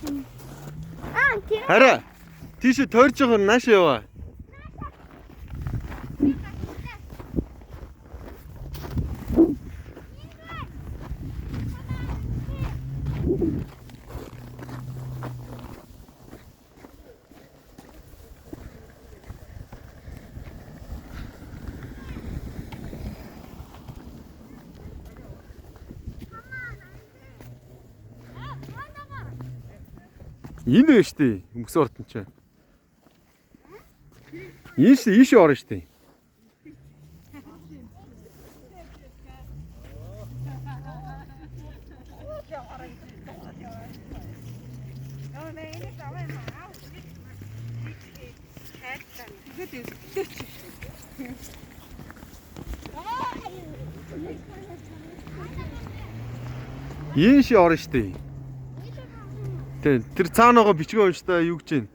тийм. Хараа. Тийш тойрж байгаа нь наашаа яваа. Энэ вэ штэ. Өмс ортон ч. Ийш орно штэ. Ийш орно штэ. Тэр цаанаага бичгээ унш та юу гэж байна?